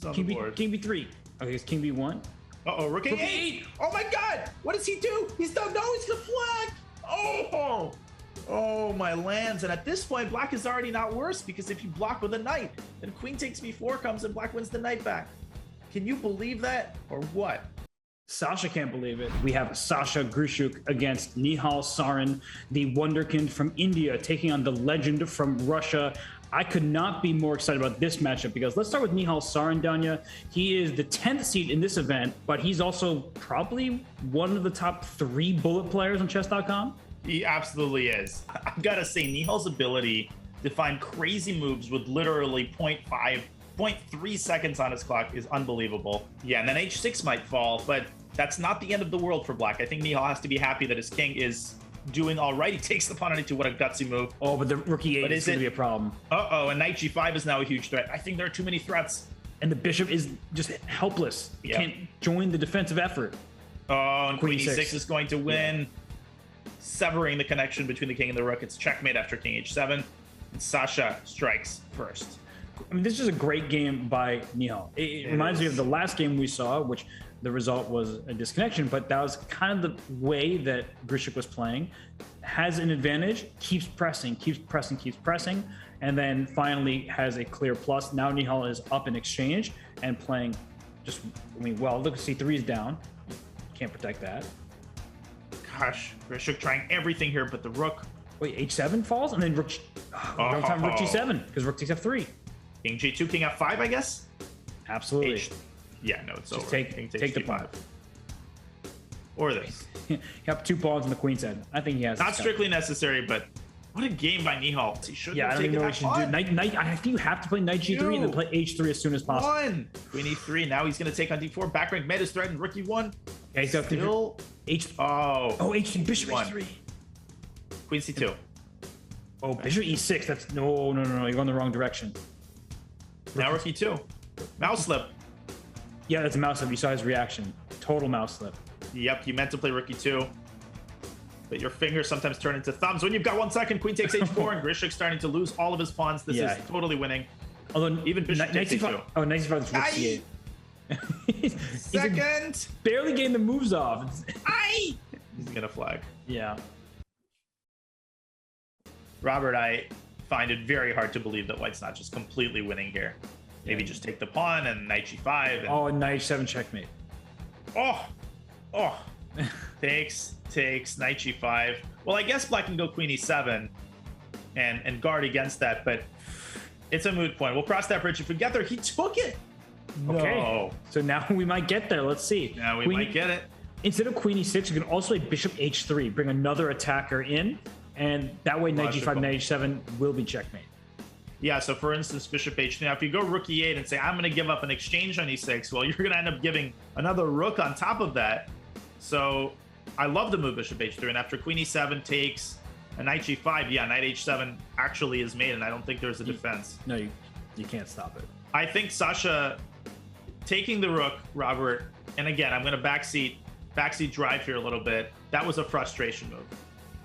on King the board. King B3. Okay, it's King B1. Uh-oh, Rook A8. Oh my god! What does he do? He's done. No, he's gonna flag. Oh! Oh, my lands. And at this point, black is already not worse because if you block with a knight, then queen takes b4 comes and black wins the knight back. Can you believe that? Or what? Sasha can't believe it. We have Sasha Grischuk against Nihal Sarin, the wonderkind from India, taking on the legend from Russia. I could not be more excited about this matchup because let's start with Nihal Sarin, Danya. He is the 10th seed in this event, but he's also probably one of the top 3 bullet players on chess.com. He absolutely is. I've got to say, Nihal's ability to find crazy moves with literally 0.3 seconds on his clock is unbelievable. Yeah, and then h6 might fall, but that's not the end of the world for black. I think Nihal has to be happy that his king is doing all right. He takes the pawn on e2. What a gutsy move. Oh, but the rook e8 is going to be a problem. Uh-oh, and knight g5 is now a huge threat. I think there are too many threats. And the bishop is just helpless. He can't join the defensive effort. Oh, and queen e6 is going to win. Severing the connection between the king and the rook. It's checkmate after king h7. And Sasha strikes first. I mean, this is a great game by Nihal. It reminds me of the last game we saw, which the result was a disconnection, but that was kind of the way that Grischuk was playing. Has an advantage, keeps pressing, and then finally has a clear plus. Now Nihal is up in exchange and playing just, I mean, well, look, c3 is down. Can't protect that. Gosh, Grischuk trying everything here, but the rook. Wait, h7 falls, and then rook, rook g7, because rook takes f3. King g2, king f5, I guess? Absolutely. Yeah, no, it's just over. Take the pawn. Or this. You have 2 pawns on the queen's head. I think he has. Not strictly necessary, but what a game by Nihal. He should have taken that pawn. Knight, I think you have to play knight g3 and then play h3 as soon as possible. Queen e3. Now he's going to take on d4. Back rank mate is threatened. Rook e1. Okay, so still h. Oh, h3. Bishop h3. Queen c2. Oh, bishop e6. That's no. You're going the wrong direction. Now rook e2. Mouse slip. Yeah, that's a mouse slip. You saw his reaction. Total mouse slip. Yep, you meant to play rook e2. But your fingers sometimes turn into thumbs. When you've got 1 second, queen takes h4, and Grischuk's starting to lose all of his pawns. This is totally winning. Although even bishop takes h2. Oh, knight c5 is rook c8. Second. Barely getting the moves off. He's gonna flag. Yeah. Robert, I find it very hard to believe that white's not just completely winning here. Maybe just take the pawn and knight g5. And... Oh, knight h7 checkmate. Oh. takes knight g5. Well, I guess black can go queen e7 and guard against that, but it's a moot point. We'll cross that bridge if we get there. He took it. Okay. No. So now we might get there. Let's see. Now we might get it. Instead of queen e6, you can also play bishop h3, bring another attacker in, and that way knight g5, knight h7 will be checkmate. Yeah, so for instance, bishop h3. Now, if you go rook e8 and say, I'm going to give up an exchange on e6, well, you're going to end up giving another rook on top of that. So I love the move bishop h3, and after queen e7 takes a knight g5, yeah, knight h7 actually is made, and I don't think there's a defense. No, you can't stop it. I think Sasha taking the rook, Robert, and again, I'm going to backseat drive here a little bit. That was a frustration move.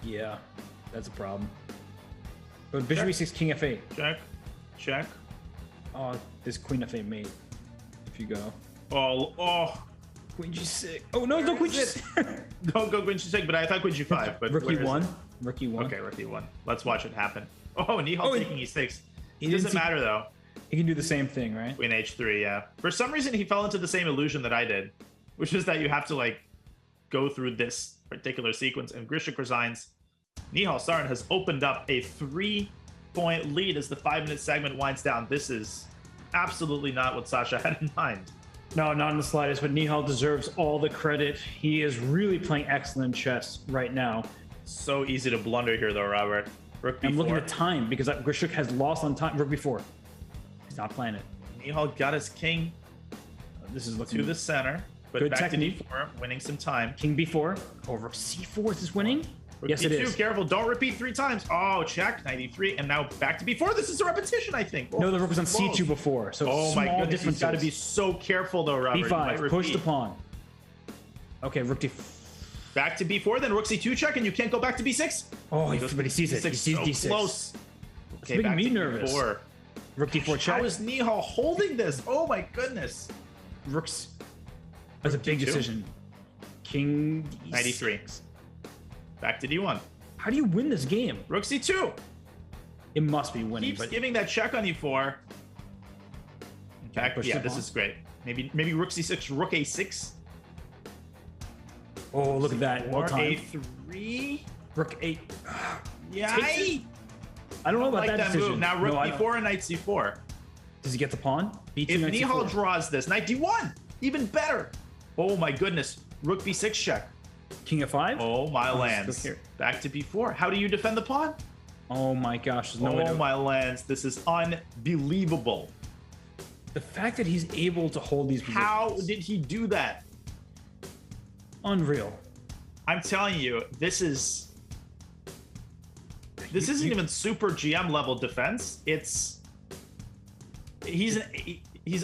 Yeah, that's a problem. But bishop e6, king f8. Check. Oh, this queen f8 mate. If you go. Oh. Queen g6. Oh, no, queen g6. Don't go queen g6, but I thought queen g5. But rook e1. Rook e1. Okay, rook e1. Let's watch it happen. Oh, Nihal taking e6. It doesn't matter, though. He can do the same thing, right? Queen h3, yeah. For some reason, he fell into the same illusion that I did, which is that you have to, like, go through this particular sequence, and Grischuk resigns. Nihal Sarin has opened up a 3-point lead as the 5-minute segment winds down. This is absolutely not what Sasha had in mind. No, not in the slightest, but Nihal deserves all the credit. He is really playing excellent chess right now. So easy to blunder here, though, Robert. Rook b4. I'm looking at time, because Grischuk has lost on time. Rook b4. He's not playing it. Nihal got his king this is looking to the center, but good back technique. to d4, winning some time. King b4. Oh, rook c4 is this winning? Rook yes, b2, it is. Careful, don't repeat 3 times. Oh, check, knight e3, and now back to b4. This is a repetition, I think. No, the rook was on c2 before, so oh my goodness, difference. Got to be so careful, though, Robert. b5, push the pawn. Okay, rook d4. Back to b4, then rook c2 check, and you can't go back to b6. Oh, but he sees it. He sees d6. Close. Okay, making me nervous. B4. Rook d4 check. How is Nihal holding this? Oh my goodness. Rooks. That's a big D2. decision. King D6. 93. Back to D1. How do you win this game? Rook C2. It must be winning. Keeps But giving that check on E4. Back, push yeah, the this pawn. is great. Maybe Rook C6, Rook A6. oh, look at that. Well Or timed. A3. Rook 8. Yeah. Takes I don't know about Like that that decision. move. Now Rook No, I don't. B4 and Knight C4. Does he get the pawn? B2, If Knight Nihal C4. draws this, Knight D1. Even better. Oh my goodness. Rook B6 check. King F5. Oh my let's lands. look here. Back to B4. How do you defend the pawn? Oh my gosh, there's no way Oh to... my lands. This is unbelievable. The fact that he's able to hold these positions. How did he do that? Unreal. I'm telling you, this isn't even super GM level defense. He's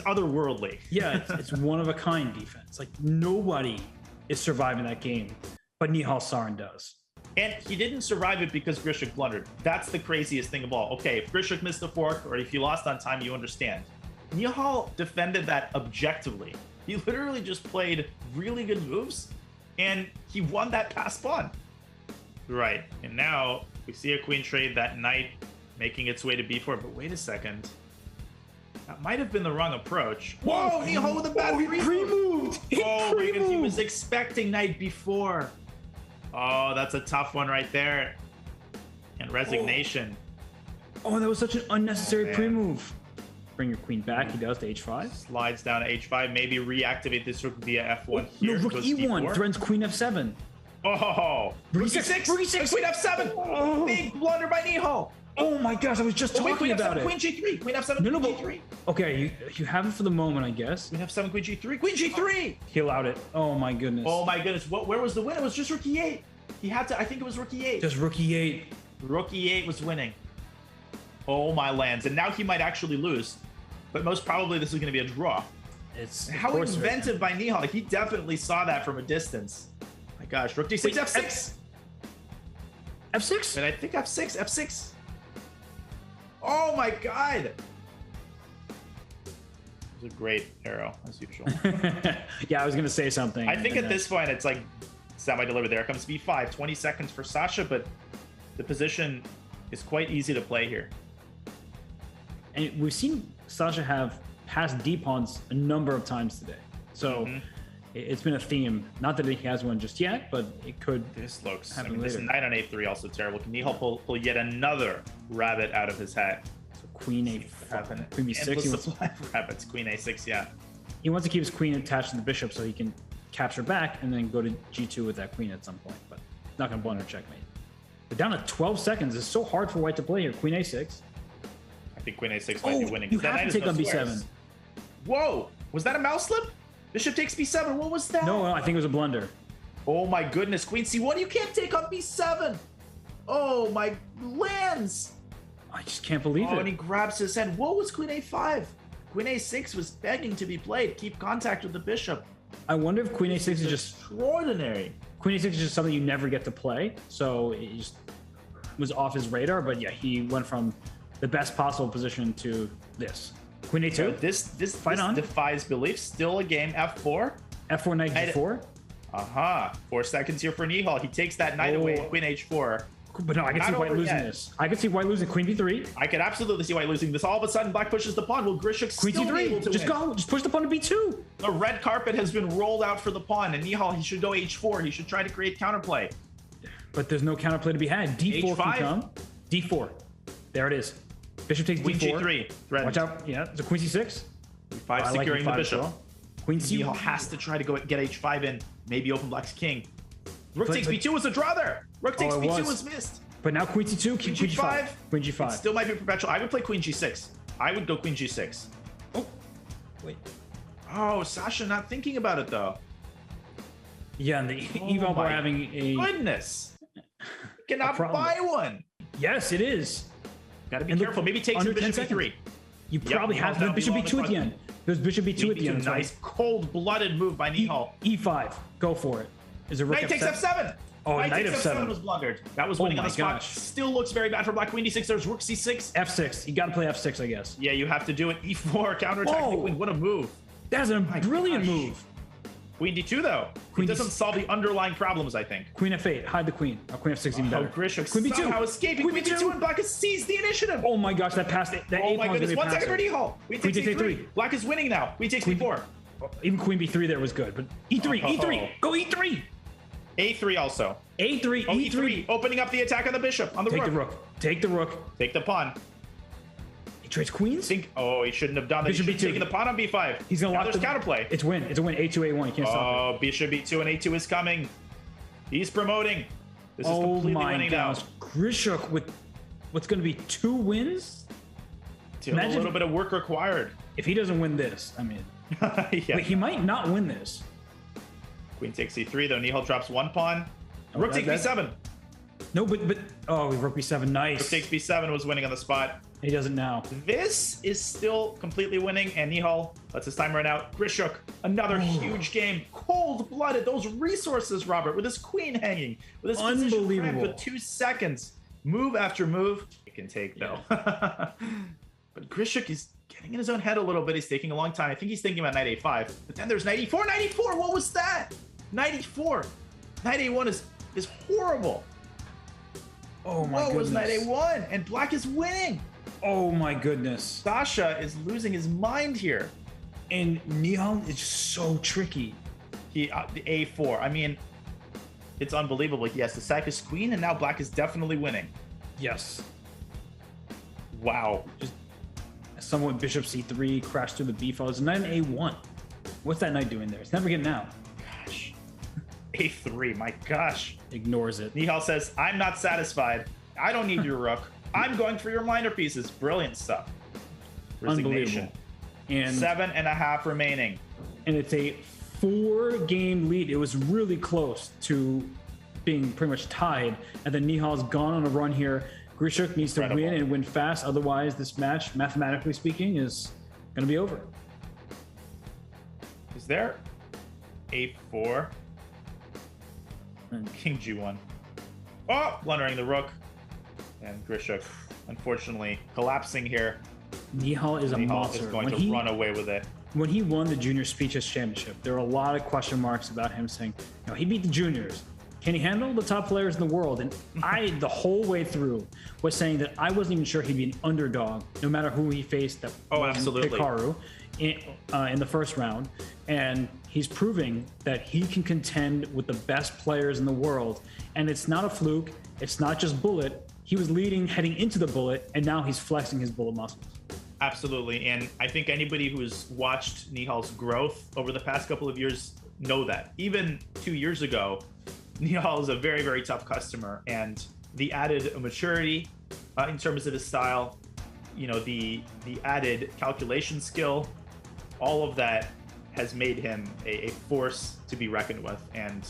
otherworldly. Yeah, it's one of a kind defense. Like nobody is surviving that game, but Nihal Sarin does. And he didn't survive it because Grischuk blundered. That's the craziest thing of all. Okay, if Grischuk missed the fork or if you lost on time, you understand. Nihal defended that objectively. He literally just played really good moves and he won that pass pawn. Right, and now we see a queen trade, that knight making its way to b4, but wait a second. That might have been the wrong approach. Whoa, Nihal with a bad pre-moved. Oh my goodness, he was expecting knight b4. Oh, that's a tough one right there. And resignation. Oh, that was such an unnecessary man. pre-move. Bring your queen back. He does to h5. Slides down to h5. Maybe reactivate this rook via f1 here. No, rook goes e1 d4. threatens queen f7. Oh, rook e6. Rook e6. Queen f7. Oh. Big blunder by Nihal. Oh my gosh, I was just talking Queen about f7, it. Queen g3. Queen f7, No, no, queen but- g3. Okay, you have it for the moment, I guess. Queen f7, queen g3. Queen g3. He allowed it. Oh my goodness. Oh my goodness. Where was the win? It was just rook e8. He had to, I think it was rook e8. Just rook e8. Rook e8 was winning. Oh my lands. And now he might actually lose. But most probably this is going to be a draw. It's of How course inventive by Nihal. He definitely saw that from a distance. My gosh. Rook d6, Wait, f6. F6? And I think f6, f6. Oh my god. It was a great arrow, as usual. Yeah, I was gonna say something. I think and at this point it's like semi-delivered. There comes b5. 20 seconds for Sasha, but the position is quite easy to play here. and we've seen Sasha have passed d pawns a number of times today, so it's been a theme. Not that he has one just yet, but it could. This looks. I Happen mean, this later. knight on a3 also terrible. Can Nihal pull yet another rabbit out of his hat? So queen a5, queen b6. Endless He wants, supply of rabbits. Queen a6. Yeah. he wants to keep his queen attached to the bishop so he can capture back and then go to g2 with that queen at some point. But not gonna blunder checkmate. But down to 12 seconds. It's so hard for white to play here. Queen a6. I think queen a6 might be winning. You That have knight to is take on no b7. squares. Whoa! Was that a mouse slip? Bishop takes b7. What was that? No, I think it was a blunder. Oh my goodness, Queen c1. You can't take on b7. Oh my lands. I just can't believe Oh, it. and he grabs his head. What was Queen a5? Queen a6 was begging to be played. Keep contact with the bishop. I wonder if queen a6 is just Extraordinary. queen a6 is just something you never get to play. So it just was off his radar. But yeah, he went from the best possible position to this. Queen a2. So this Fight on. defies belief. Still a game. f4. F4 knight g4. Aha. 4 seconds here for Nihal. He takes that knight away. Oh. Queen h4. But no, I can Not see white over losing yet. this. I can see white losing queen b3. I could absolutely see white losing this. All of a sudden, black pushes the pawn. Will Grischuk Queen still be able c3. to Just win? go. Just push the pawn to b2. The red carpet has been rolled out for the pawn, and Nihal, he should go h4. He should try to create counterplay. But there's no counterplay to be had. D4 H5. can come. D4. There it is. Bishop takes Queen d4. g3. Threatened. Watch out. Yeah. So queen c6. E5 I like securing E5 the as bishop. well. Queen c. Nihal has to try to go get h5 in. Maybe open black's king. Rook But- takes but- b2 was a draw there. Rook takes it b2 was. was missed. But now queen c2. Queen g5. Queen It g5. still might be perpetual. I would play queen g6. I would go queen g6. Oh. Wait. Oh, Sasha not thinking about it though. Yeah, and the Oh eval bar my having a. Goodness. You cannot problem. buy one. Yes, it is. Gotta be And look, careful. Maybe takes under the 10 bishop e3. You Yep, probably Nihal's have the down bishop below b2 at the the end. There's bishop b2 at the end. Nice cold-blooded move by Nihal. E5. Go for it. Is it rook Knight takes f7? f7. Oh, knight of 7 was blundered. That was Oh winning on my the spot. gosh. Still looks very bad for black. Queen d6. There's rook c6. F6. You got to play F6, I guess. Yeah, you have to do it. E4 counterattack. Whoa. Queen. What a move. That's a brilliant gosh. move. Queen d2 though. Queen It doesn't D- solve the underlying problems, I think. Queen F8. Hide the queen. Or Queen F6 even better. Grischuk Queen B2. somehow escaping. Queen Queen B2. b2 and black has seized the initiative. Oh my gosh, that passed. That Oh A my pawn's goodness. gonna 1 be second for passive. Nihal. Queen Queen takes takes e3. A3. Black is winning now. Queen takes b4. Even Queen B3 there was good, but E3, Oh. E3, go E3. a3 also. A3, Oh, E3. Opening up the attack on the bishop. On the Take rook. the rook. Take the rook. Take the pawn. He trades queens. Oh, he shouldn't have done that. He Bishop should have B2. taken the pawn on b5. He's gonna Now lock there's the counterplay. It's win. It's a win. A2, A1. You can't stop Oh, bishop b2 and a2 is coming. He's promoting. This it. is Oh completely my winning gosh. Grischuk with what's going to be 2 wins. Still a little bit of work required. If he doesn't win this, I mean, Yeah. wait, he might not win this. Queen takes c3 though. Nihal drops 1 pawn. Rook takes that- b7. No, but oh, rook B7, nice. Rook takes b7 was winning on the spot. He does it now. This is still completely winning, and Nihal lets his time run out. Grischuk, another huge game. Cold-blooded. Those resources, Robert, with his queen hanging, with his position Unbelievable. framed with 2 seconds. Move after move. It can take, though. But Grischuk is getting in his own head a little bit. He's taking a long time. I think he's thinking about knight a5. But then there's knight e4. Knight e4, what was that? Knight e4. Knight a1 is horrible. Oh my What was knight goodness. a1? And black is winning. Oh my goodness. Sasha is losing his mind here. And Nihal is so tricky. The a4. I mean, it's unbelievable. He has to sack his queen, and now black is definitely winning. Yes. Wow. Someone bishop c3 crashed through the b file. It's knight a1. What's that knight doing there? It's never getting out. Gosh. a3. My gosh. Ignores it. Nihal says, I'm not satisfied. I don't need your rook. I'm going for your minor pieces. Brilliant stuff. Resignation. Unbelievable. And 7.5 remaining. and it's a 4-game lead. It was really close to being pretty much tied, and then Nihal's gone on a run here. Grischuk needs to win and win fast, otherwise this match, mathematically speaking, is going to be over. Is there a4? King g1. Oh, blundering the rook. And Grischuk, unfortunately, collapsing here. Nihal is a Nihal monster. is going to run away with it. When he won the Junior Speeches Championship, there were a lot of question marks about him saying, you know, he beat the juniors. Can he handle the top players in the world? And I, the whole way through, was saying that I wasn't even sure he'd be an underdog, no matter who he faced. That wasn't absolutely. Hikaru in the first round. And he's proving that he can contend with the best players in the world. And it's not a fluke. It's not just bullet. He was leading heading into the bullet, and now he's flexing his bullet muscles. Absolutely. And I think anybody who's watched Nihal's growth over the past couple of years know that. Even 2 years ago, Nihal is a very, very tough customer. And the added maturity in terms of his style, you know, the added calculation skill, all of that has made him a force to be reckoned with. And,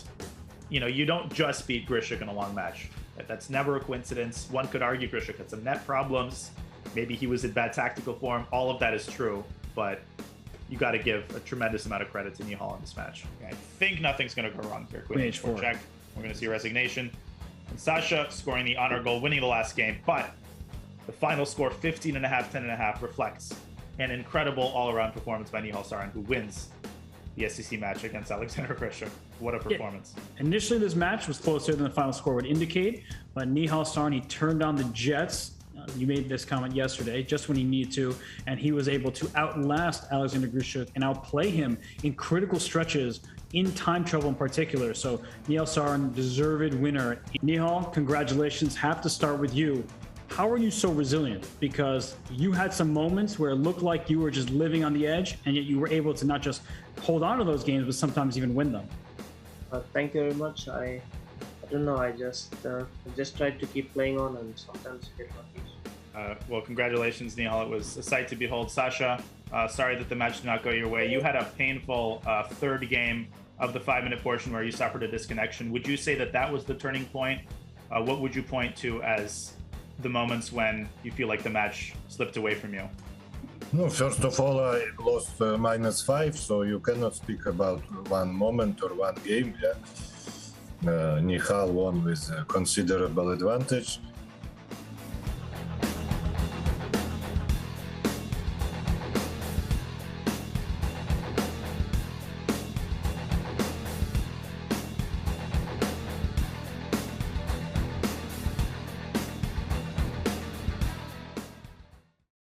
you know, you don't just beat Grischuk in a long match. That's never a coincidence. One could argue Grischuk had some net problems. Maybe he was in bad tactical form. All of that is true, but you got to give a tremendous amount of credit to Nihal in this match. I think nothing's going to go wrong here. Queen h4 check. We're going to see a resignation. And Sasha scoring the honor goal, winning the last game, but the final score, 15.5, 10.5, reflects an incredible all-around performance by Nihal Sarin, who wins the SEC match against Alexander Grischuk. What a performance. Yeah. Initially, this match was closer than the final score would indicate, but Nihal Sarin, he turned on the Jets. You made this comment yesterday, just when he needed to, and he was able to outlast Alexander Grischuk and outplay him in critical stretches, in time trouble in particular. So Nihal Sarin, deserved winner. Nihal, congratulations. Have to start with you. How are you so resilient? Because you had some moments where it looked like you were just living on the edge, and yet you were able to not just hold on to those games, but sometimes even win them. Thank you very much. I don't know. I just tried to keep playing on, and sometimes get lucky. Well, congratulations, Nihal. It was a sight to behold. Sasha, sorry that the match did not go your way. You had a painful third game of the 5-minute portion where you suffered a disconnection. Would you say that that was the turning point? What would you point to as the moments when you feel like the match slipped away from you? No, first of all, I lost -5, so you cannot speak about one moment or one game. Yeah. Nihal won with a considerable advantage.